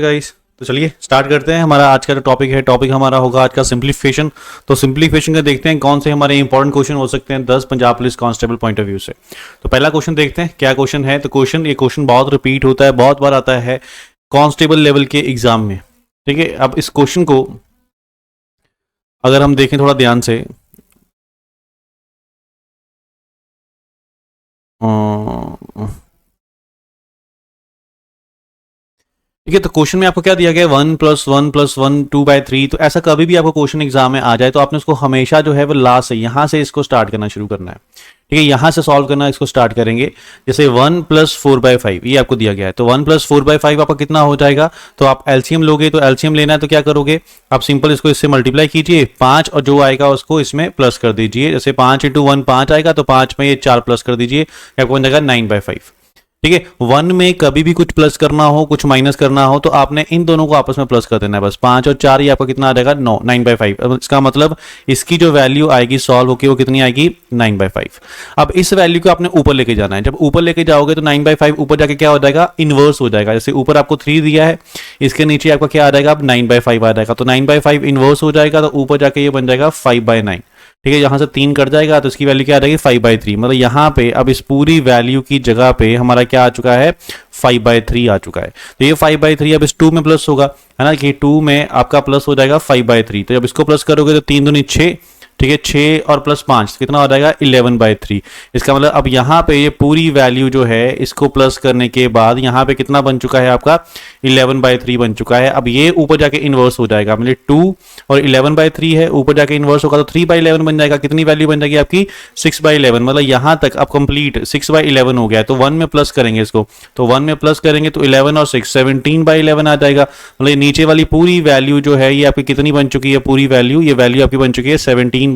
Guys तो चलिए start करते हैं। हमारा आज का जो टॉपिक हमारा होगा आज का सिंप्लीफिकेशन। तो सिंप्लीफिकेशन का देखते हैं कौन से हमारे इंपॉर्टेंट क्वेश्चन हो सकते हैं 10 Punjab police constable point of view से। तो पहला क्वेश्चन देखते हैं क्या क्वेश्चन है। तो ये क्वेश्चन बहुत रिपीट होता है, बहुत बार आता है कांस्टेबल लेवल के एग्जाम में। ठीक है, अब इस क्वेश्चन को अगर हम देखें थोड़ा ध्यान से, ठीक है। तो क्वेश्चन में आपको क्या दिया गया है 1+1+1 2/3। तो ऐसा कभी भी आपको क्वेश्चन एग्जाम में आ जाए तो आपने उसको हमेशा जो है वो लास्ट से यहां से इसको स्टार्ट करना शुरू करना है। ठीक है, यहां से सॉल्व करना इसको स्टार्ट करेंगे। जैसे 1+4/5 ये आपको दिया गया है, तो 1+4/5 आपका कितना हो जाएगा। तो आप एलसीएम लोगे, तो एलसीएम लेना है तो क्या करोगे आप सिंपल इसको इससे मल्टीप्लाई कीजिए 5 और जो आएगा उसको इसमें प्लस कर दीजिए। जैसे 5 × 1 5 आएगा, तो 5 में ये 4 प्लस कर दीजिए, आपको बन जाएगा 9/5। ठीक है, 1 में कभी भी कुछ प्लस करना हो कुछ माइनस करना हो तो आपने इन दोनों को आपस में प्लस कर देना है बस। 5 और 4 ये आपका कितना आ जाएगा 9/5। अब इसका मतलब इसकी जो वैल्यू आएगी सॉल्व होकर वो कितनी आएगी 9/5। अब इस वैल्यू को आपने ऊपर लेके जाना है। जब ऊपर लेके जाओगे तो 9/5 ऊपर जाके क्या हो जाएगा इनवर्स हो जाएगा। जैसे ऊपर आपको 3 दिया है, इसके नीचे आपका क्या आ जाएगा अब 9/5 आ जाएगा, तो 9/5 इनवर्स हो जाएगा, तो ऊपर जाके ये बन जाएगा 5/9। ठीक है, यहां से 3 कट जाएगा तो इसकी वैल्यू क्या आ जाएगी 5/3। मतलब यहां पे अब इस पूरी वैल्यू की जगह पे हमारा क्या आ चुका है 5/3 आ चुका है। तो ये 5/3 अब इस 2 में प्लस होगा, है ना, कि 2 में आपका प्लस हो जाएगा 5/3। तो जब इसको प्लस करोगे तो 3 दूनी 6, ठीक है, 6 और प्लस 5 कितना हो जाएगा 11/3। इसका मतलब अब यहाँ पे ये पूरी वैल्यू जो है इसको प्लस करने के बाद यहाँ पे कितना बन चुका है आपका 11/3 बन चुका है। अब ये ऊपर जाके इनवर्स हो जाएगा, मतलब 2 और 11/3 है, ऊपर जाके इनवर्स होगा तो 3/11 बन जाएगा। कितनी वैल्यू बन जाएगी आपकी 6/11। मतलब यहाँ तक अब कंप्लीट 6/11 हो गया। तो 1 में प्लस करेंगे इसको, तो 1 में प्लस करेंगे तो 11 और 6 17/11 आ जाएगा। मतलब नीचे वाली पूरी वैल्यू जो है ये आपकी कितनी बन चुकी है पूरी वैल्यू, ये वैल्यू आपकी बन चुकी है 17/11।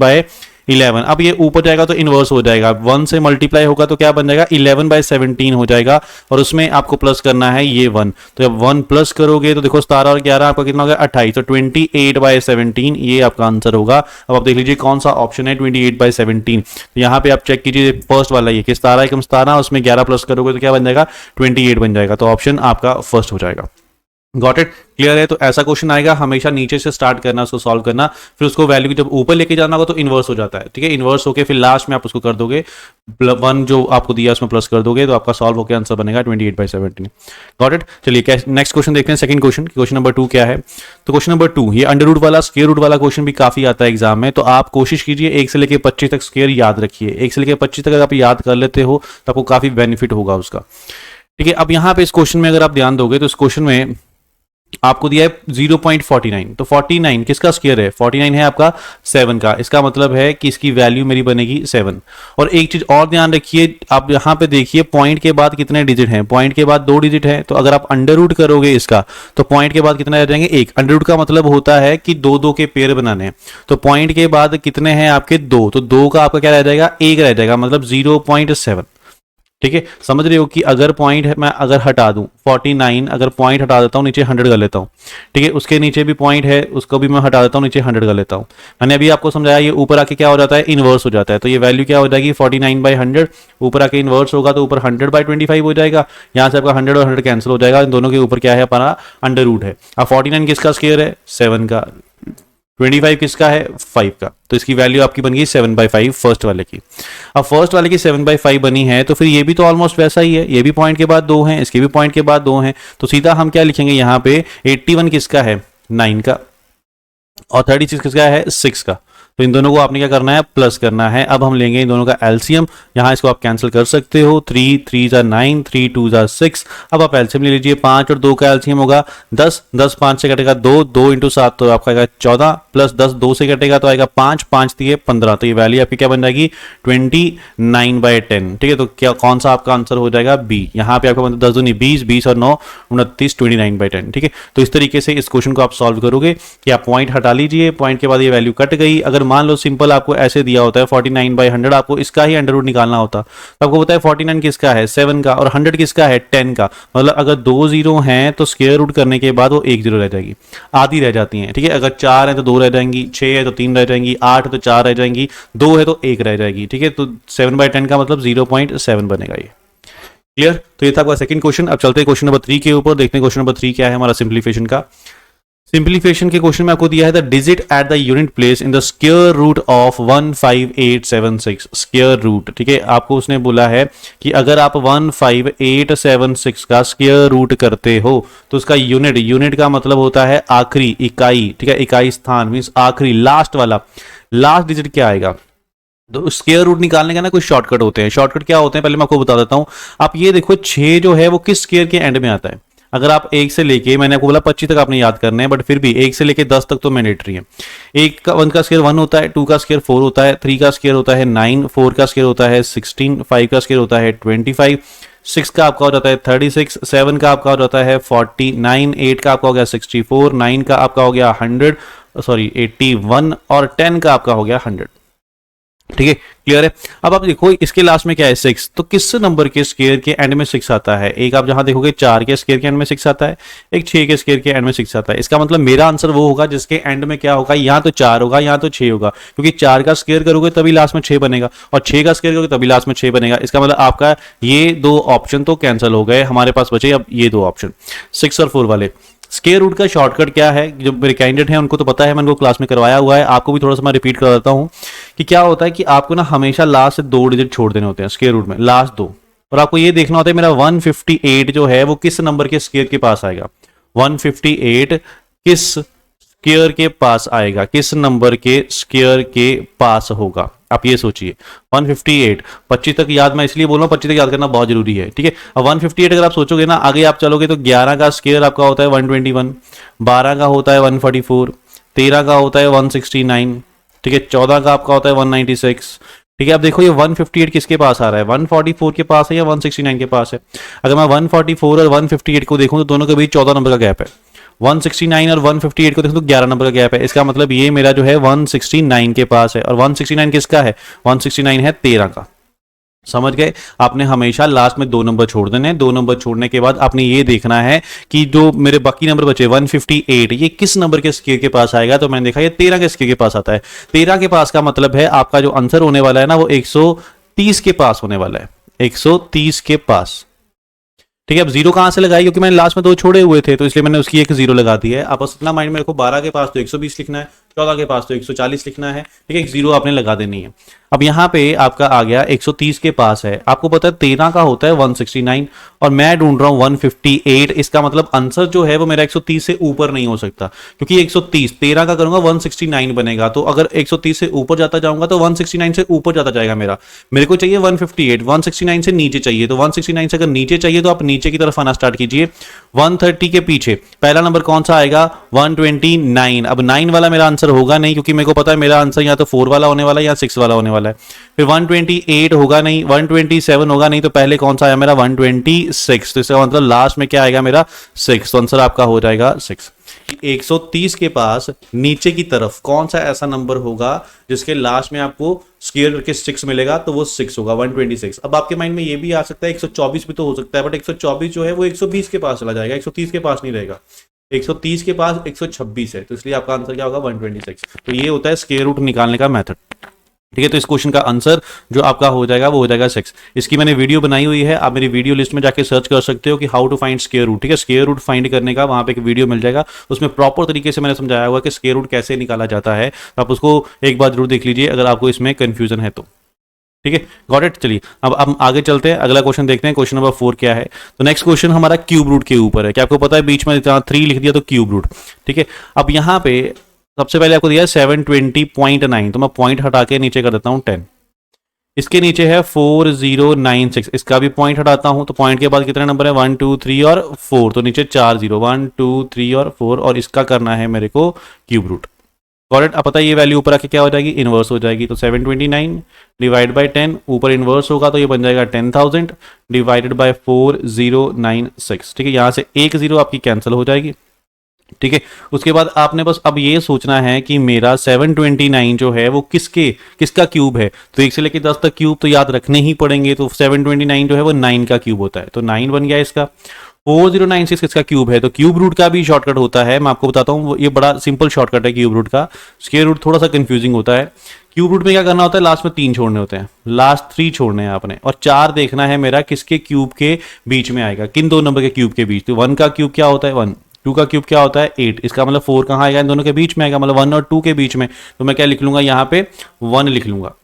अब ये ऊपर जाएगा तो इनवर्स हो जाएगा, 1 से मल्टीप्लाई होगा तो क्या बन जाएगा 11/17 हो जाएगा, और उसमें आपको प्लस करना है ये 1। तो जब 1 प्लस करोगे तो देखो 17 और 11 आपका कितना हो गया 28, तो 28/17 ये आपका आंसर होगा। अब आप देख लीजिए कौन सा ऑप्शन है 28/17। तो यहाँ पे आप चेक कीजिए फर्स्ट वाला ये कि 17 एकम 17 उसमें 11 प्लस करोगे तो क्या बन जाएगा 28 बन जाएगा। तो ऑप्शन आपका फर्स्ट हो जाएगा। गॉट इट, क्लियर है। तो ऐसा क्वेश्चन आएगा हमेशा नीचे से स्टार्ट करना, उसको सॉल्व करना, फिर उसको वैल्यू की जब ऊपर लेके जाना होगा तो इनवर्स हो जाता है। ठीक है, इनवर्स होके फिर लास्ट में आप उसको कर दोगे 1 जो आपको दिया उसमें प्लस कर दोगे, तो आपका सॉल्व होकर आंसर बनेगा 28/17। Got it. चलिए नेक्स्ट क्वेश्चन देखते हैं, सेकंड क्वेश्चन। क्वेश्चन नंबर 2 क्या है। तो क्वेश्चन नंबर 2 ये अंडर रूट वाला स्क्वायर रूट वाला क्वेश्चन भी काफी आता है एग्जाम में। तो आप कोशिश कीजिए 1 से लेकर 25 तक स्क्वायर याद रखिए। 1 से लेकर 25 तक अगर आप याद कर लेते हो तो आपको काफी बेनिफिट होगा उसका। ठीक है, अब यहाँ पे इस क्वेश्चन में अगर आप ध्यान दोगे तो इस क्वेश्चन में आपको दिया है 0.49। तो 49 किसका स्क्वायर है 49 है आपका 7 का। इसका मतलब है कि इसकी वैल्यू मेरी बनेगी 7। और एक चीज और ध्यान रखिए, आप यहां पे देखिए पॉइंट के बाद कितने डिजिट हैं, पॉइंट के बाद 2 डिजिट है। तो अगर आप अंडर रूट करोगे इसका तो पॉइंट के बाद कितना रह जाएंगे 1। अंडर रूट का मतलब होता है कि 2-2 के पेयर बनाने हैं। तो पॉइंट के बाद कितने हैं आपके 2, तो 2 का आपका क्या रह जाएगा 1 रह जाएगा, मतलब 0.7। ठीक है, समझ रहे हो कि अगर पॉइंट है मैं अगर हटा दूं 49, अगर पॉइंट हटा देता हूं नीचे 100 कर लेता हूं। ठीक है, उसके नीचे भी पॉइंट है उसको भी मैं हटा देता हूं नीचे 100 कर लेता हूं। मैंने अभी आपको समझाया ये ऊपर आके क्या हो जाता है इनवर्स हो जाता है। तो ये वैल्यू क्या हो जाएगी 49/100, ऊपर आके इनवर्स होगा तो ऊपर 100/25 हो जाएगा। यहां से आपका 100 और 100 कैंसिल हो जाएगा, इन दोनों के ऊपर क्या है हमारा अंडर रूट है। अब 49 किसका स्क्वायर है 7 का, 25 किसका है 5 का। तो इसकी वैल्यू आपकी बन गई 7/5 फर्स्ट वाले की। अब फर्स्ट वाले की 7/5 बनी है तो फिर ये भी तो ऑलमोस्ट वैसा ही है, ये भी पॉइंट के बाद 2 हैं, इसके भी पॉइंट के बाद 2 हैं। तो सीधा हम क्या लिखेंगे यहाँ पे 81 किसका है 9 का, और 36 किसका है 6 का। तो इन दोनों को आपने क्या करना है प्लस करना है। अब हम लेंगे इन दोनों का एलसीएम, यहाँ इसको आप कैंसिल कर सकते हो, 3 3 9, 3 2 6। अब आप एलसीएम ले लीजिए, 5 और 2 का एलसीएम होगा 10, 10 5 से कटेगा 2, 2 × 7 तो आपका आएगा 14, प्लस 10 2 से कटेगा तो आएगा 5, 5 दिए 15। तो ये वैल्यू आपकी क्या बन जाएगी 29/10। ठीक है, तो क्या कौन सा आपका आंसर हो जाएगा बी। यहाँ पे आपका 10 दूनी 20, 20 और 9 29, 29/10। ठीक है, तो इस तरीके से इस क्वेश्चन को आप सॉल्व करोगे कि आप पॉइंट हटा लीजिए, पॉइंट के बाद ये वैल्यू कट गई। अगर मान लो सिंपल आपको ऐसे दिया होता है 49/100, आपको इसका ही अंडर रूट निकालना होता तो आपको पता है 49 किसका है 7 का, और 100 किसका है 10 का। मतलब अगर 2 जीरो हैं तो स्क्वायर रूट करने के बाद वो 1 जीरो रह जाएगी, आधी रह जाती है। ठीक है, अगर 4 है तो 2 रह जाएंगी, 6 है तो 3 रह जाएंगी, 8 है तो 4 रह जाएंगी, 2 है तो 1 रह जाएगी। ठीक है, तो 7/10 का मतलब 0.7 बनेगा ये। क्लियर? तो ये था आपका सेकंड क्वेश्चन। अब चलते हैं क्वेश्चन नंबर 3 के ऊपर, देखते हैं क्वेश्चन नंबर 3 क्या है हमारा सिंप्लीफिकेशन का। सिंप्लीफिकेशन के क्वेश्चन में आपको दिया है the digit at the unit place in the square root of 15876, square root. ठीक है, आपको उसने बोला है कि अगर आप 15876 का स्क्वायर रूट करते हो तो उसका यूनिट, यूनिट का मतलब होता है आखिरी, इकाई। ठीक है, इकाई स्थान मींस आखिरी, लास्ट वाला, लास्ट डिजिट क्या आएगा। तो स्क्वायर रूट निकालने का ना कुछ शॉर्टकट होते हैं। शॉर्टकट क्या होते हैं पहले मैं आपको बता देता हूं। आप ये देखो 6 जो है वो किस स्क्वायर के एंड में आता है। अगर आप 1 से लेके, मैंने आपको बोला 25 तक आपने याद करना है, बट फिर भी 1 से लेके 10 तक तो मैंडेटरी है। 1 का स्क्वायर 1 होता है, 2 का स्क्वायर 4 होता है, 3 का स्क्वायर होता है 9, 4 का स्क्वायर होता है 16, 5 का स्क्वायर होता है 25, 6 का आपका हो जाता है 36, 7 का आपका हो जाता है 49, 8 का आपका हो गया 64, 9 का आपका हो गया 100, सॉरी 81, और 10 का आपका हो गया 100। ठीक है, क्लियर है? अब आप देखो इसके लास्ट में क्या है 6, तो किस नंबर के स्क्वायर के एंड में 6 आता है। एक आप जहां देखोगे 4 के स्क्वायर के एंड में 6 आता है, एक 6 के स्क्वायर के एंड में 6 आता है। इसका मतलब मेरा आंसर वो होगा जिसके एंड में क्या होगा, यहाँ तो 4 होगा, यहाँ तो 6 होगा, क्योंकि 4 का स्क्वायर करोगे तभी लास्ट में 6 बनेगा, और 6 का स्क्वायर करोगे तभी लास्ट में 6 बनेगा। इसका मतलब आपका ये 2 ऑप्शन तो कैंसिल हो गए, हमारे पास बचे अब ये 2 ऑप्शन 6 और 4 वाले। स्क्वायर रूट का शॉर्टकट क्या है, जो मेरे कैंडिडेट हैं उनको तो पता है, मैंने उनको क्लास में करवाया हुआ है, आपको भी थोड़ा सा मैं रिपीट कर देता हूं कि क्या होता है कि आपको ना हमेशा लास्ट से 2 डिजिट छोड़ देने होते हैं स्क्वायर रूट में, लास्ट 2, और आपको ये देखना होता है मेरा 158 जो है वो किस नंबर के स्क्वायर के पास आएगा। 158 किस स्क्वायर के पास आएगा, किस नंबर के स्क्वायर के पास होगा, आप ये सोचिए। 158, 25 तक याद, मैं इसलिए बोल रहा हूं 25 तक याद करना बहुत जरूरी है। ठीक है, अब 158 अगर आप सोचोगे ना, आगे आप चलोगे तो 11 का स्क्वायर आपका होता है 121, 12 का होता है 144, 13 का होता है 169, ठीक है, 14 का आपका होता है 196। ठीक है, अब देखो ये 158 किसके पास आ रहा है, 144 के पास है या 169 के पास है। अगर मैं 144 और 158 को देखूं तो दोनों के बीच 14 नंबर का गैप है। 169 और 158 को देखो तो 11 नंबर का गैप है। इसका मतलब ये मेरा जो है 169 के पास है, और 169 किसका है, 169 है 13 का। समझ गए? आपने हमेशा लास्ट में 2 नंबर छोड़ देने हैं। 2 नंबर छोड़ने के बाद आपने ये देखना है कि जो मेरे बाकी नंबर बचे 158 ये किस नंबर के स्क्वायर के पास आएगा। तो मैंने देखा ये 13 के स्क्वायर के पास आता है। 13 के पास का मतलब है आपका जो आंसर होने वाला है ना वो 130 के पास होने वाला है, 130 के पास। ठीक है, अब जीरो कहां से लगाई, क्योंकि मैंने लास्ट में 2 छोड़े हुए थे तो इसलिए मैंने उसकी एक जीरो लगा दी है। आप बस इतना माइंड में रखो, 12 के पास तो 120 लिखना है, 14 के पास तो 140 लिखना है। ठीक है, एक जीरो आपने लगा देनी है। अब यहाँ पे आपका आ गया 130 के पास है, आपको पता है 13 का होता है 169 और मैं ढूंढ रहा हूं 158। इसका मतलब आंसर जो है वो मेरा 130 से ऊपर नहीं हो सकता, क्योंकि 130 13 का करूंगा 169 बनेगा, तो अगर 130 से ऊपर जाता जाऊंगा तो 169 से ऊपर जाता जाएगा। मेरे को चाहिए 158, 169 से नीचे चाहिए, तो 169 से अगर नीचे चाहिए तो आप नीचे की तरफ आना स्टार्ट कीजिए। 130 के पीछे पहला नंबर कौन सा आएगा, 129। अब 9 वाला मेरा आंसर होगा नहीं, क्योंकि मेरे को पता है मेरा आंसर या तो 4 वाला होने वाला है या 6 वाला होने वाला है। फिर 128 होगा नहीं, 127 होगा नहीं, तो पहले कौन सा आया मेरा 126। तो इसका मतलब लास्ट में क्या आएगा मेरा 6, तो आंसर आपका हो जाएगा 6। 130 के पास नीचे की तरफ कौन सा ऐसा नंबर होगा जिसके लास्ट में आपको स्क्वायर करके 6 मिलेगा, तो वो 6 होगा, 126। अब आपके माइंड में ये भी आ सकता है 124 भी तो हो सकता है, बट 124 जो है वो 120 के पास चला जाएगा, 130 के पास नहीं रहेगा। 130 के पास 126 है, तो इसलिए आपका आंसर क्या होगा 126। तो ये होता है स्क्वायर रूट निकालने का मेथड। ठीक है, तो इस क्वेश्चन का आंसर जो आपका हो जाएगा वो हो जाएगा 6। इसकी मैंने वीडियो बनाई हुई है, आप मेरी वीडियो लिस्ट में जाके सर्च कर सकते हो कि how to find square root. ठीक है, स्क्वायर रूट फाइंड करने का वहां पे एक वीडियो मिल जाएगा, उसमें प्रॉपर तरीके से मैंने समझाया हुआ कि स्क्वायर रूट कैसे निकाला जाता है। आप उसको एक बार जरूर देख लीजिए अगर आपको इसमें कंफ्यूजन है तो। ठीक है, गॉट इट। चलिए अब हम आगे चलते हैं, अगला क्वेश्चन देखते हैं। क्वेश्चन नंबर 4 क्या है, तो नेक्स्ट क्वेश्चन हमारा क्यूब रूट के ऊपर है। क्या आपको पता है बीच में 3 लिख दिया तो क्यूब रूट। ठीक है, अब यहाँ पे सबसे पहले आपको दिया है 720.9, तो मैं पॉइंट हटा के नीचे कर देता हूँ 10। इसके नीचे है 4096, इसका भी पॉइंट हटाता हूं, तो पॉइंट के बाद कितने नंबर है 1 2 3 और 4, तो नीचे 4 0, 1 2 3 और 4, और इसका करना है मेरे को क्यूब रूट। करेक्ट, अब पता है ये वैल्यू ऊपर आके क्या हो जाएगी, इनवर्स हो जाएगी। तो 729 डिवाइड बाई 10, ऊपर इनवर्स होगा तो ये बन जाएगा 10,000 डिवाइडेड बाय 4096। ठीक है, यहां से एक जीरो आपकी कैंसिल हो जाएगी। ठीक है, उसके बाद आपने बस अब ये सोचना है कि मेरा 729 जो है वो किसका क्यूब है। तो 1 से लेकर 10 तक क्यूब तो याद रखने ही पड़ेंगे, तो 729 जो है वो 9 का क्यूब होता है, तो 9 बन गया इसका। 4096 किसका क्यूब है, तो क्यूब रूट का भी शॉर्टकट होता है, मैं आपको बताता हूँ, ये बड़ा सिंपल शॉर्टकट है क्यूब रूट का। स्क्वायर रूट थोड़ा सा कंफ्यूजिंग होता है। क्यूब रूट में क्या करना होता है, लास्ट में 3 छोड़ने होते हैं, लास्ट 3 छोड़ने हैं आपने, और 4 देखना है मेरा किसके क्यूब के बीच में आएगा, किन दो नंबर के क्यूब के बीच। तो 1 का क्यूब क्या होता है 1, 2 का क्यूब क्या होता है 8, इसका मतलब 4 कहाँ आएगा, इन दोनों के बीच में आएगा, मतलब 1 और 2 के बीच में। तो मैं क्या लिख लूंगा यहाँ पे 1 लिख लूंगा,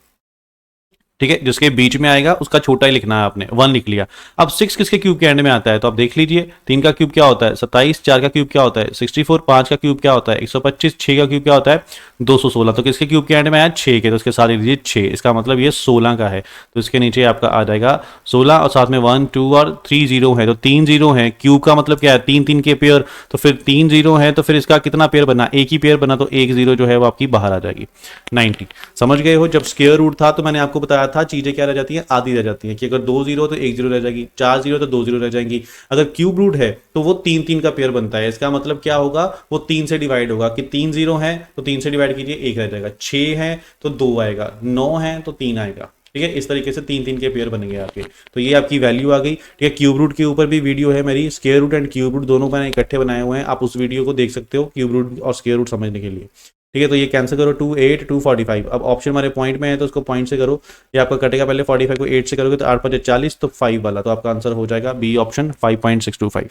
ठीक है, जिसके बीच में आएगा उसका छोटा ही लिखना है आपने, 1 लिख लिया। अब 6 किसके क्यूब के एंड में आता है, तो आप देख लीजिए, 3 का क्यूब क्या होता है 27, 4 का क्यूब क्या होता है 64, 5 का क्यूब क्या होता है 125, 6 का क्यूब क्या होता है 216। तो किसके क्यूब के एंड में आया 6 के, तो इसके साथ लिख लीजिए 6, इसका मतलब ये 16 का है। तो इसके नीचे आपका आ जाएगा 16 और साथ में 1 2 और 3 जीरो है, तो 3 जीरो है, क्यूब का मतलब क्या है 3 3 के पेयर, तो फिर 3 जीरो है, तो फिर इसका कितना पेयर बना, एक ही पेयर बना, तो एक जीरो जो है वो आपकी बाहर आ जाएगी 90। समझ गए हो, जब स्क्वायर रूट था तो मैंने आपको बताया था चीजें क्या रह जाती हैं, आधी रह जाती हैं, कि अगर 2 जीरो तो 1 जीरो रह जाएगी, 4 जीरो तो 2 जीरो रह जाएंगी। अगर क्यूब रूट है तो वो 3 3 का पेयर बनता है, इसका मतलब क्या होगा, वो 3 से डिवाइड होगा, कि 3 जीरो है तो 3 से डिवाइड कीजिए 1 रह जाएगा, 6 है तो 2 आएगा, 9 है तो 3 आएगा, ठीक है। इस तरीके से 3 3 के पेयर बनेंगे आपके। तो ये आपकी वैल्यू आ गई, ठीक है। क्यूब रूट के ऊपर भी वीडियो है मेरी, square root and cube root दोनों मैंने इकट्ठे बनाए हुए हैं, आप उस वीडियो को देख सकते हो क्यूब रूट और स्क्वायर रूट समझने के लिए, ठीक है। तो ये कैंसिल करो, 2 8 2 45। अब ऑप्शन हमारे पॉइंट में है तो उसको पॉइंट से करो, ये आपका कटेगा, पहले 45 को 8 से करोगे तो 8 5 40, तो 5 वाला, तो आपका आंसर हो जाएगा बी ऑप्शन 5.625।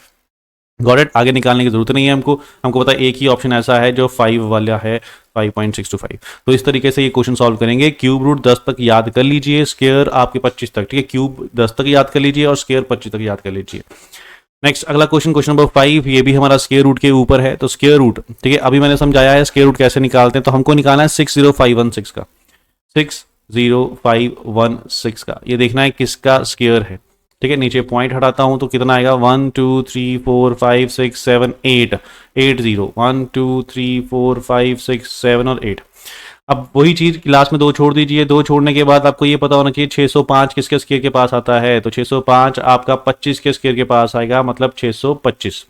गॉट इट, आगे निकालने की जरूरत नहीं है हमको, हमको पता है एक ही ऑप्शन ऐसा है जो 5 वाला है, 5.625। तो इस तरीके से ये क्वेश्चन सॉल्व करेंगे। क्यूब रूट 10 तक याद कर लीजिए, स्क्वायर आपके 25 तक, ठीक है। क्यूब 10 तक याद कर लीजिए और स्क्वायर 25 तक याद कर लीजिए। नेक्स्ट अगला क्वेश्चन, क्वेश्चन नंबर 5, ये भी हमारा स्क्वायर रूट के ऊपर है। तो स्क्वायर रूट, ठीक है, अभी मैंने समझाया है स्क्वायर रूट कैसे निकालते हैं। तो हमको निकालना है 60516 का, 60516 का, ये देखना है किसका स्क्वायर है, ठीक है। नीचे पॉइंट हटाता हूं तो कितना आएगा 1 2 3 4 5 6 7 8 8 0, 1 2 3 4 5 6 7 और 8। अब वही चीज लास्ट में 2 छोड़ दीजिए, 2 छोड़ने के बाद आपको ये पता होना चाहिए 605 किसके स्क्वायर के पास आता है, तो 605 आपका 25 के स्क्वायर के पास आएगा, मतलब 625,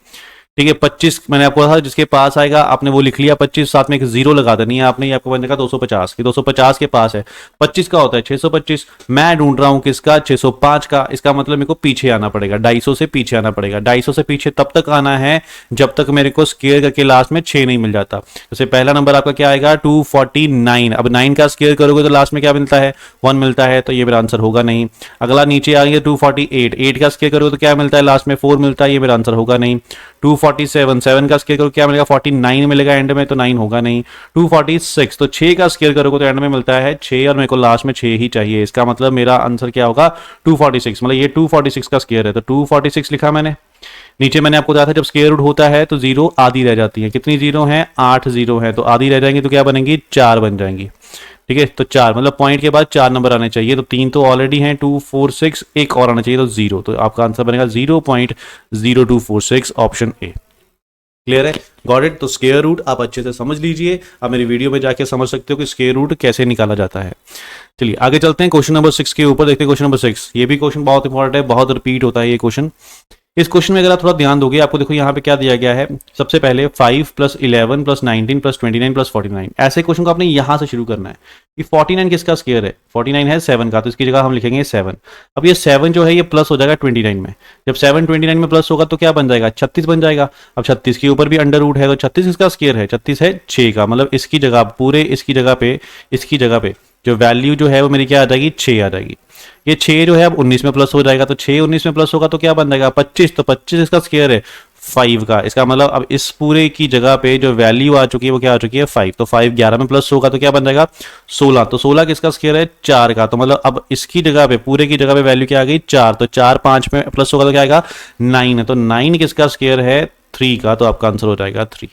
ठीक है। 25 मैंने आपको कहा जिसके पास आएगा आपने वो लिख लिया 25, साथ में एक जीरो लगा देनी है आपने, ये आपको बनेगा 250 की, 250 के पास है 25 का होता है 625, मैं ढूंढ रहा हूं किसका 605 का, इसका मतलब मेरे को पीछे आना पड़ेगा, 250 से पीछे आना पड़ेगा। 250 से पीछे तब तक आना है जब तक मेरे को स्क्वायर करके लास्ट में 6 नहीं मिल जाता। जैसे पहला नंबर आपका क्या आएगा 249, अब 9 का स्क्वायर करोगे तो लास्ट में क्या मिलता है 1 मिलता है, तो ये मेरा आंसर होगा नहीं। अगला नीचे आएंगे 248, 8 का स्क्वायर करोगे तो क्या मिलता है लास्ट में 4 मिलता है, ये मेरा आंसर होगा नहीं। 247, 7 का स्क्वायर करोगे क्या मिलेगा 49 मिलेगा एंड में, तो 9 होगा नहीं। 246, तो 6 का स्क्वायर करोगे तो एंड में मिलता है 6 और मेरे को लास्ट में 6 ही चाहिए, इसका मतलब मेरा आंसर क्या होगा 246, मतलब ये 246 का स्क्वायर है, तो 246 लिखा मैंने। नीचे मैंने आपको बताया था जब स्क्वायर रूट होता है तो जीरो आधी रह जाती है, कितनी जीरो है 8 जीरो है, तो आधी रह जाएंगी तो क्या बनेंगी 4 बन जाएंगी, ठीक है। तो 4 मतलब पॉइंट के बाद 4 नंबर आने चाहिए, तो 3 तो ऑलरेडी हैं 246, एक और आना चाहिए तो 0, तो आपका आंसर बनेगा 0.0246 ऑप्शन ए। क्लियर है, गॉट इट। तो स्क्वायर रूट आप अच्छे से समझ लीजिए, आप मेरी वीडियो में जाके समझ सकते हो कि स्क्वायर रूट कैसे निकाला जाता है। चलिए आगे चलते हैं क्वेश्चन नंबर 6 के ऊपर, देखते हैं क्वेश्चन नंबर 6। ये भी क्वेश्चन बहुत इंपॉर्टेंट है, बहुत रिपीट होता है ये क्वेश्चन। इस क्वेश्चन में अगर आप थोड़ा ध्यान दोगे, आपको देखो यहाँ पे क्या दिया गया है, सबसे पहले 5 + 11 + 19 + 29 + 49, ऐसे क्वेश्चन को आपने यहाँ से शुरू करना है कि 49 किसका स्क्वायर है, 49 है 7 का, तो इसकी जगह हम लिखेंगे 7। अब ये 7 जो है ये प्लस हो जाएगा 29 में, जब 7 29 में प्लस होगा तो क्या बन जाएगा 36 बन जाएगा। अब 36 के ऊपर भी अंडर रूट है, तो 36 किसका स्क्वायर है 36 है 6 का, मतलब इसकी जगह पूरे इसकी जगह पे जो वैल्यू जो है वो मेरी क्या आ जाएगी 6 आ जाएगी। ये 6 जो है अब 19 में प्लस हो जाएगा, तो 6 19 में प्लस होगा तो क्या बन जाएगा 25, तो 25 इसका स्क्वायर है 5 का, इसका मतलब अब इस पूरे की जगह पे जो वैल्यू आ चुकी है वो क्या आ चुकी है 5, तो 5 11 में प्लस होगा तो क्या बन जाएगा 16, तो 16 किसका स्क्वायर है 4 का, तो मतलब अब इसकी जगह पे पूरे की जगह पे वैल्यू क्या आ गई 4, तो 4 5 में प्लस होगा तो क्या आएगा 9, तो 9 किसका स्क्वायर है 3 का, तो आपका आंसर हो जाएगा 3।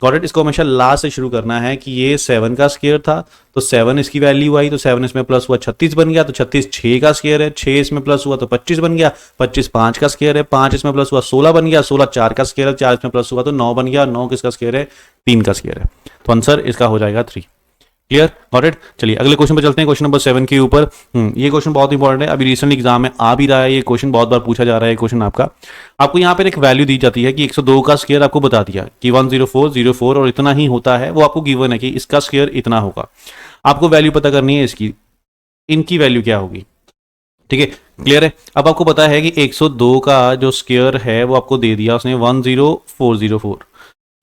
Got it. इसको हमेशा लास्ट से शुरू करना है कि ये 7 का स्क्वायर था, तो 7 इसकी वैल्यू आई, तो 7 इसमें प्लस हुआ 36 बन गया, तो 36 6 का स्क्वायर है, 6 इसमें प्लस हुआ तो 25 बन गया, 25 5 का स्क्वायर है, 5 इसमें प्लस हुआ 16 बन गया, 16 4 का स्क्वायर है, 4 इसमें प्लस हुआ तो 9 बन गया, 9 किसका स्क्वायर है 3 का स्क्वायर है, तो आंसर इसका हो जाएगा 3। Clear, got it. चलिए अगले क्वेश्चन पर चलते हैं, क्वेश्चन नंबर 7 के ऊपर। ये क्वेश्चन बहुत इंपॉर्टेंट है, अभी रिसेंट एग्जाम में आ भी रहा है, ये क्वेश्चन बहुत बार पूछा जा रहा है। क्वेश्चन आपको यहाँ पर एक वैल्यू दी जाती है कि 102 का स्क्वायर आपको बता दिया कि 10404 और इतना ही होता है, वो आपको गिवन है कि इसका स्क्वायर इतना होगा। आपको वैल्यू पता करनी है इसकी, इनकी वैल्यू क्या होगी, ठीक है, क्लियर है। अब आपको पता है कि 102 का जो स्क्वायर है वो आपको दे दिया उसने 10404,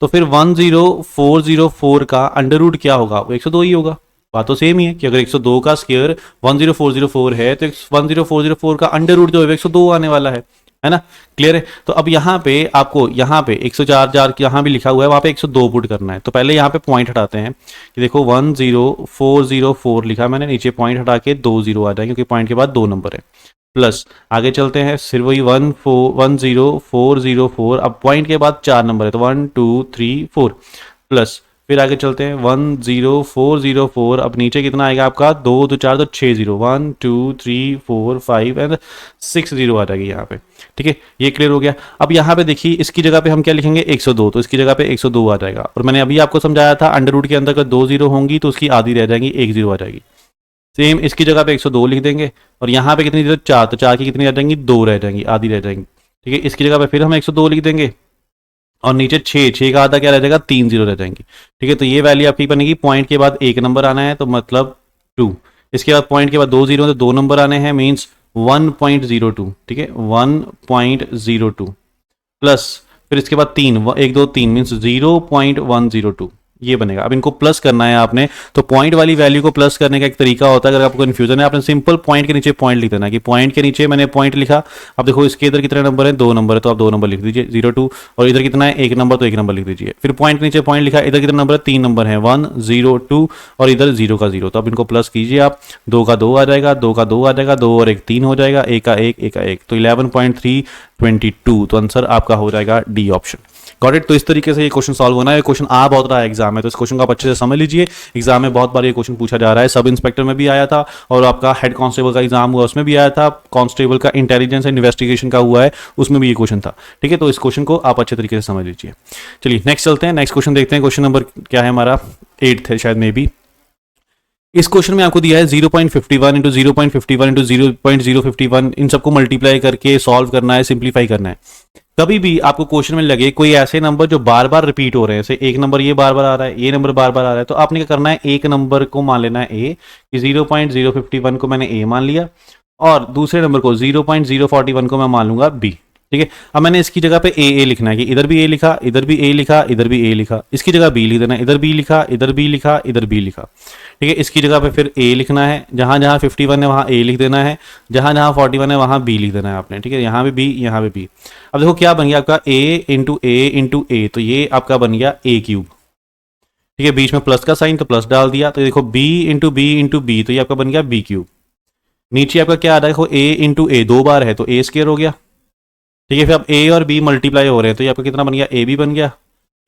तो फिर 10404 का अंडर रूट क्या होगा, वो 102 ही होगा। बात तो सेम ही है कि अगर 102 का स्क्वायर 10404 है तो 10404 का अंडर रूट जो है 102 आने वाला है ना, क्लियर है। तो अब यहाँ पे आपको यहाँ पे 104 यहाँ भी लिखा हुआ है, वहाँ पे 102 पुट करना है। तो पहले यहाँ पे पॉइंट हटाते हैं कि देखो 10404 लिखा मैंने, नीचे पॉइंट हटा के 20 आ जाएंगे क्योंकि पॉइंट के बाद 2 नंबर है। प्लस आगे चलते हैं, सिर्फ वही 10404, अब पॉइंट के बाद 4 नंबर है तो 1 2 3 4, प्लस फिर आगे चलते हैं 10404, अब नीचे कितना आएगा आपका 2 2 4 तो 6 0, 1 2 3 4 5 एंड 6 0 आ जाएगी यहाँ पे। ठीक है, ये क्लियर हो गया। अब यहाँ पे देखिए इसकी जगह पे हम क्या लिखेंगे 102, तो इसकी जगह पे 102 आ जाएगा। और मैंने अभी आपको समझाया था अंडर रूट के अंदर अगर 2 0 होंगी तो उसकी आधी रह जाएंगी, 1 0 आ जाएगी। सेम इसकी जगह पे 102 लिख देंगे और यहाँ पे कितनी 4, तो 4 की कितनी रह जाएंगी 2 रह जाएंगी, आधी रह जाएंगी। ठीक है, इसकी जगह पे फिर हम 102 लिख देंगे और नीचे 6 का आधा क्या रह जाएगा 3 0 रह जाएंगी। ठीक है, तो ये वैल्यू आपकी बनेगी, पॉइंट के बाद एक नंबर आना है तो मतलब 2, इसके बाद पॉइंट के बाद 2 0 तो 2 नंबर आने हैं, मीन्स 1.02। ठीक है, 1.02 प्लस फिर इसके बाद 3 1 2 3 मीन्स 0.102 ये बनेगा। अब इनको प्लस करना है आपने, तो पॉइंट वाली वैल्यू को प्लस करने का एक तरीका होता है, अगर आपको कंफ्यूजन है आपने सिंपल पॉइंट के नीचे पॉइंट लिख देना कि पॉइंट के नीचे मैंने पॉइंट लिखा। अब देखो इसके इधर कितने नंबर है 2 नंबर है तो आप 2 नंबर लिख दीजिए 02, और इधर कितना है 1 नंबर तो 1 नंबर लिख दीजिए। फिर पॉइंट के नीचे पॉइंट लिखा, इधर कितने नंबर है 3 नंबर है 1 0 2 और इधर 0 का 0, तो अब इनको प्लस कीजिए आप, 2 का 2 आ जाएगा, 2 का 2 आ जाएगा, 2 और 1 3 हो जाएगा, 1 का 1 1 का 1, तो 11.322, तो आंसर आपका हो जाएगा डी ऑप्शन। Got it. तो इस तरीके से ये क्वेश्चन सॉल्व होना है। क्वेश्चन आ बहुत रहा है एग्जाम में, तो इस क्वेश्चन को आप अच्छे से समझ लीजिए। एग्जाम में बहुत बार ये क्वेश्चन पूछा जा रहा है, सब इंस्पेक्टर में भी आया था और आपका हेड कांस्टेबल का एग्जाम हुआ उसमें भी आया था, कांस्टेबल का इंटेलिजेंस एंड इन्वेस्टिगेशन का हुआ है उसमें भी ये क्वेश्चन था। ठीक है, तो इस क्वेश्चन को आप अच्छे तरीके से समझ लीजिए। चलिए नेक्स्ट चलते हैं, नेक्स्ट क्वेश्चन देखते हैं। क्वेश्चन नंबर क्या है हमारा 8 है शायद मे बी। इस क्वेश्चन में आपको दिया है 0.51 इंटू 0.51 इंटू 0.051, इन सबको मल्टीप्लाई करके सॉल्व करना है, सिंप्लीफाई करना है। कभी भी आपको क्वेश्चन में लगे कोई ऐसे नंबर जो बार बार रिपीट हो रहे हैं, जैसे एक नंबर ये बार बार आ रहा है, ये नंबर बार बार आ रहा है, तो आपने क्या करना है एक नंबर को मान लेना है ए, कि 0.051 को मैंने ए मान लिया और दूसरे नंबर को 0.041 को मैं मान लूंगा बी। ठीक है, अब मैंने इसकी जगह पे ए लिखना है कि इधर भी ए लिखा, इधर भी ए लिखा, इधर भी ए लिखा, इसकी जगह बी लिख देना है, इधर बी लिखा, इधर बी लिखा, इधर बी लिखा। ठीक है, इसकी जगह पे फिर ए लिखना है, जहां जहां 51 है वहां ए लिख देना है, जहां जहां 41 है वहां बी लिख देना है आपने। ठीक है, यहाँ भी बी, यहाँ पे बी। अब देखो क्या बन गया आपका ए इंटू ए, तो ये आपका बन गया ए क्यूब। ठीक है, बीच में प्लस का साइन तो प्लस डाल दिया, तो देखो बी इंटू बी, तो ये आपका बन गया बी क्यूब। नीचे आपका क्या आ रहा है, देखो ए इंटू ए 2 बार है तो ए स्क्वायर हो गया। ठीक है, फिर अब ए और बी मल्टीप्लाई हो रहे हैं तो ये आपका कितना बन गया ए बी बन गया।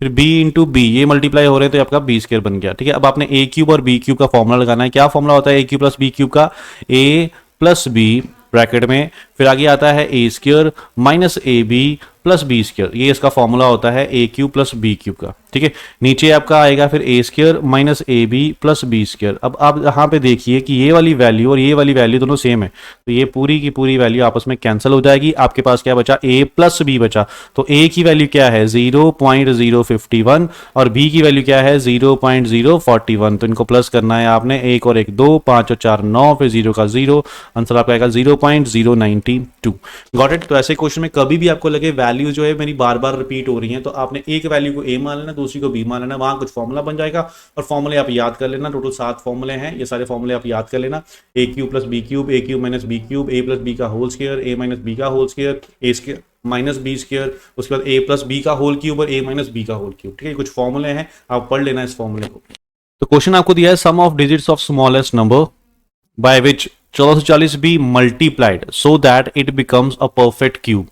फिर बी इंटू बी ये मल्टीप्लाई हो रहे हैं तो ये आपका बी स्क्वायर बन गया। ठीक है, अब आपने ए क्यूब और बी क्यूब का फॉर्मूला लगाना है। क्या फॉर्मूला होता है a cube plus b cube का, ए प्लस बी ब्रैकेट में, फिर आगे आता है a square minus a b plus b square, ये इसका फॉर्मूला होता है a cube plus b cube का। ठीक है, नीचे आपका आएगा फिर a square minus a b plus b square. अब आप यहाँ पे देखिए कि ये वाली वैल्यू और ये वाली वैल्यू दोनों सेम है, तो ये पूरी की पूरी वैल्यू आपस में कैंसिल हो जाएगी। आपके पास क्या बचा, ए प्लस बी बचा, तो ए की वैल्यू क्या है 0.051 और बी की वैल्यू क्या है 0.041, तो इनको प्लस करना है आपने, 1 और 1 2, 5 और 4 9, फिर 0 का 0, आंसर आपका आएगा 0.092। Got it. तो ऐसे क्वेश्चन में कभी भी आपको लगे वैल्यू जो है मेरी बार बार रिपीट हो रही है, तो आपने एक वैल्यू को ए मान लेना, दूसरी को बी मान लेना, वहां कुछ फॉर्मूला बन जाएगा और फॉर्मूले आप याद कर लेना। टोटल 7 फॉर्मूले हैं, ये सारे फॉर्मूले आप याद कर लेना। ए क्यूब प्लस बी क्यूब, ए क्यूब माइनस बी क्यूब, ए प्लस बी का होल स्क्वायर, ए माइनस बी का होल स्क्वायर, ए स्क्वायर माइनस बी स्क्वायर, उसके बाद ए प्लस बी का होल क्यूब और ए माइनस बी का होल क्यूब। ठीक है, कुछ फॉर्मूले हैं, आप पढ़ लेना इस फॉर्मूले को। तो क्वेश्चन आपको दिया है sum of digits of smallest number by which 1440 be multiplied so that it becomes a perfect cube.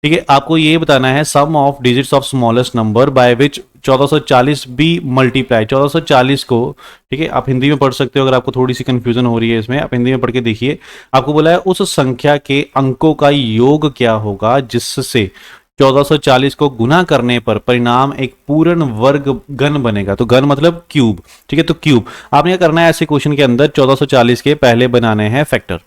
ठीक है, आपको ये बताना है sum of digits of smallest number by which 1440 be multiply, 1440 को, ठीक है, आप हिंदी में पढ़ सकते हो अगर आपको थोड़ी सी कंफ्यूजन हो रही है इसमें, आप हिंदी में पढ़ के देखिए। आपको बोला है उस संख्या के अंकों का योग क्या होगा जिससे 1440 को गुना करने पर परिणाम एक पूर्ण वर्ग घन बनेगा। तो घन मतलब क्यूब। ठीक है, तो क्यूब आपने क्या करना है ऐसे क्वेश्चन के अंदर 1440 के पहले बनाने हैं फैक्टर।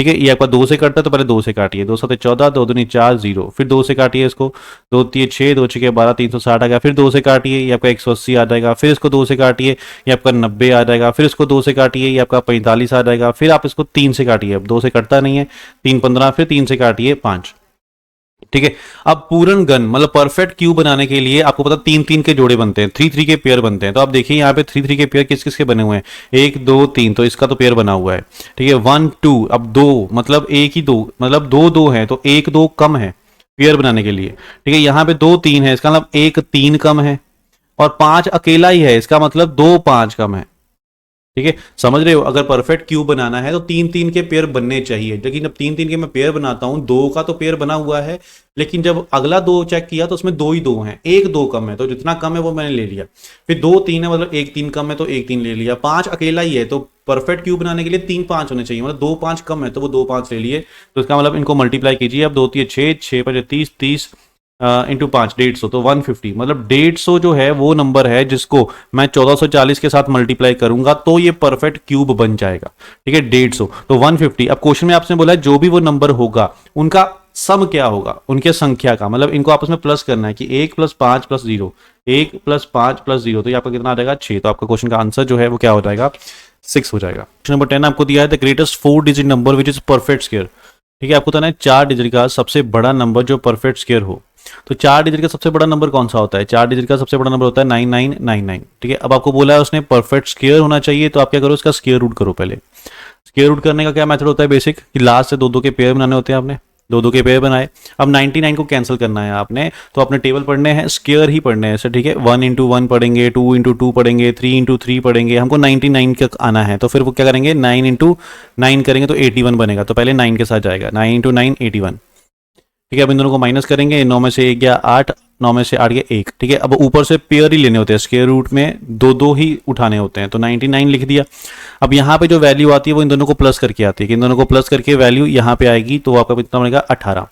ठीक है। ये आपका 2 से कटता है तो पहले 2 से काटिए, 2 7 14, 2 दूनी 4 0, फिर 2 से काटिए इसको, 2 3 6, 2 6 12, 360 आ गया, फिर 2 से काटिए ये आपका 180 आ जाएगा, फिर इसको 2 से काटिए ये आपका 90 आ जाएगा, फिर इसको 2 से काटिए ये आपका 45 आ जाएगा, फिर आप इसको 3 से काटिए, अब 2 से कटता नहीं है, 3 15, फिर 3 से काटिए 5। ठीक है। अब पूर्ण गण मतलब परफेक्ट क्यूब बनाने के लिए आपको पता 3 3 के जोड़े बनते हैं, 3 3 के पेयर बनते हैं। तो आप देखिए यहाँ पे 3 3 के पेयर किस किस के बने हुए हैं, 1 2 3, तो इसका तो पेयर बना हुआ है। ठीक है, 1 2, अब 2 मतलब एक ही 2, मतलब 2 2 है तो 1 2 कम है पेयर बनाने के लिए। ठीक है, यहाँ पे 2 3 है, इसका मतलब 1 3 कम है, और 5 अकेला ही है, इसका मतलब 2 5 कम है। ठीक है, समझ रहे हो? अगर परफेक्ट क्यूब बनाना है तो 3 3 के पेयर बनने चाहिए, लेकिन जब 3 3 के मैं पेयर बनाता हूं, 2 का तो पेयर बना हुआ है, लेकिन जब अगला 2 चेक किया तो उसमें 2 ही 2 हैं, 1 2 कम है, तो जितना कम है वो मैंने ले लिया। फिर 2 3 है, मतलब 1 3 कम है तो 1 3 ले लिया। 5 अकेला ही है, तो परफेक्ट क्यूब बनाने के लिए 3 5 होने चाहिए, मतलब 2 5 कम है तो वो 2 5 ले लिए। तो इसका मतलब इनको मल्टीप्लाई कीजिए, अब 2 3 6 6 5 30 30 इंटू 5 150, तो 150, मतलब 150 जो है वो नंबर है जिसको मैं 1440 के साथ मल्टीप्लाई करूंगा तो ये परफेक्ट क्यूब बन जाएगा। ठीक है, 150 तो 150। अब क्वेश्चन में आपसे बोला है जो भी वो नंबर होगा उनका सम क्या होगा, उनके संख्या का, मतलब इनको आपस में प्लस करना है कि 1 + 5 + 0, 1 + 5 + 0, तो ये आपका कितना आ जाएगा 6। तो आपका क्वेश्चन का आंसर जो है वो क्या हो जाएगा 6 हो जाएगा। क्वेश्चन नंबर 10 आपको दिया है the greatest 4 digit number which is perfect square. ठीक है, आपको बताना है 4 डिजिट का सबसे बड़ा नंबर जो परफेक्ट स्क्वायर हो। तो 4 डिजिट का सबसे बड़ा नंबर कौन सा होता है? 4 डिजिट का सबसे बड़ा नंबर होता है 9999। ठीक है, अब आपको बोला है उसने परफेक्ट स्क्वायर होना चाहिए, तो आप क्या करो, इसका स्क्वायर रूट करो। पहले स्क्वायर रूट करने का क्या मेथड होता है बेसिक, कि लास्ट से 2 2 के पेयर बनाने होते हैं। आपने 2 2 के पेयर बनाए, अब 99 को कैंसिल करना है आपने, तो अपने टेबल पढ़ने हैं, स्क्वायर ही पढ़ने हैं ऐसे। ठीक है, 1 × 1 पढ़ेंगे, 2 × 2 पढ़ेंगे, 3 × 3 पढ़ेंगे, हमको 99 तक आना है। तो फिर वो क्या करेंगे, 9 × 9 करेंगे तो 81 बनेगा, तो पहले 9 के साथ जाएगा, 9 × 9 81। ठीक है, अब इन दोनों को माइनस करेंगे, 9 में से 1 गया 8, 9 में से 8 गया 1। ठीक है, अब ऊपर से पेयर ही लेने होते हैं, स्क्वायर रूट में 2 2 ही उठाने होते हैं, तो 99 लिख दिया। अब यहाँ पे जो वैल्यू आती है वो इन दोनों को प्लस करके आती है, कि इन दोनों को प्लस करके वैल्यू यहाँ पे आएगी, तो आपका कितना बनेगा 18।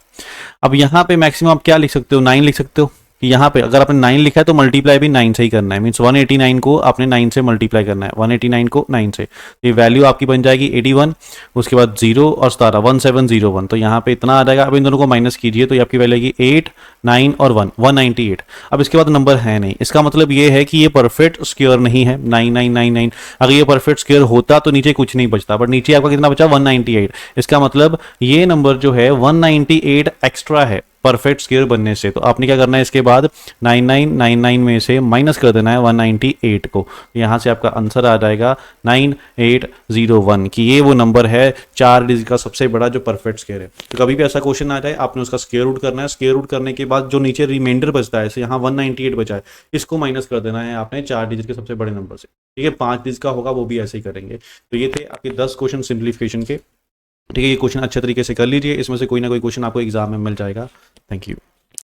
अब यहाँ पे मैक्सिमम आप क्या लिख सकते हो, 9 लिख सकते हो, कि यहाँ पे अगर आपने 9 लिखा है तो मल्टीप्लाई भी 9 से ही करना है, मीन्स 189 को आपने 9 से मल्टीप्लाई करना है, 189 को 9 से, ये वैल्यू आपकी बन जाएगी 81, उसके बाद 0 और 17 1701, तो यहाँ पे इतना आ जाएगा। अब इन दोनों को माइनस कीजिए तो ये आपकी वैल्यू आएगी 8 9 और 1 198। अब इसके बाद नंबर है नहीं, इसका मतलब ये है कि ये परफेक्ट स्क्वायर नहीं है 9999। अगर ये परफेक्ट स्क्वायर होता तो नीचे कुछ नहीं बचता, बट नीचे आपका कितना बचा 198। इसका मतलब ये नंबर जो है 198 एक्स्ट्रा है परफेक्ट स्क्वायर बनने से। तो आपने क्या करना है, इसके बाद 9999 में से माइनस कर देना है 198 को, यहाँ से आपका आंसर आ जाएगा 9801, कि ये वो नंबर है 4 डिजिट का सबसे बड़ा जो परफेक्ट स्क्वायर है। तो कभी भी ऐसा क्वेश्चन आ जाए आपने उसका स्क्वायर रूट करना है, स्क्वायर रूट करने के बाद जो नीचे रिमाइंडर बचता है, जैसे यहाँ 198 बचा है, इसको माइनस कर देना है आपने 4 डिजिट के सबसे बड़े नंबर से। ठीक है, 5 डिजिट का होगा वो भी ऐसे ही करेंगे। तो ये थे आपके 10 क्वेश्चन सिंप्लीफिकेशन के। ठीक है, ये क्वेश्चन अच्छे तरीके से कर लीजिए, इसमें से कोई ना कोई क्वेश्चन आपको एग्जाम में मिल जाएगा। Thank you.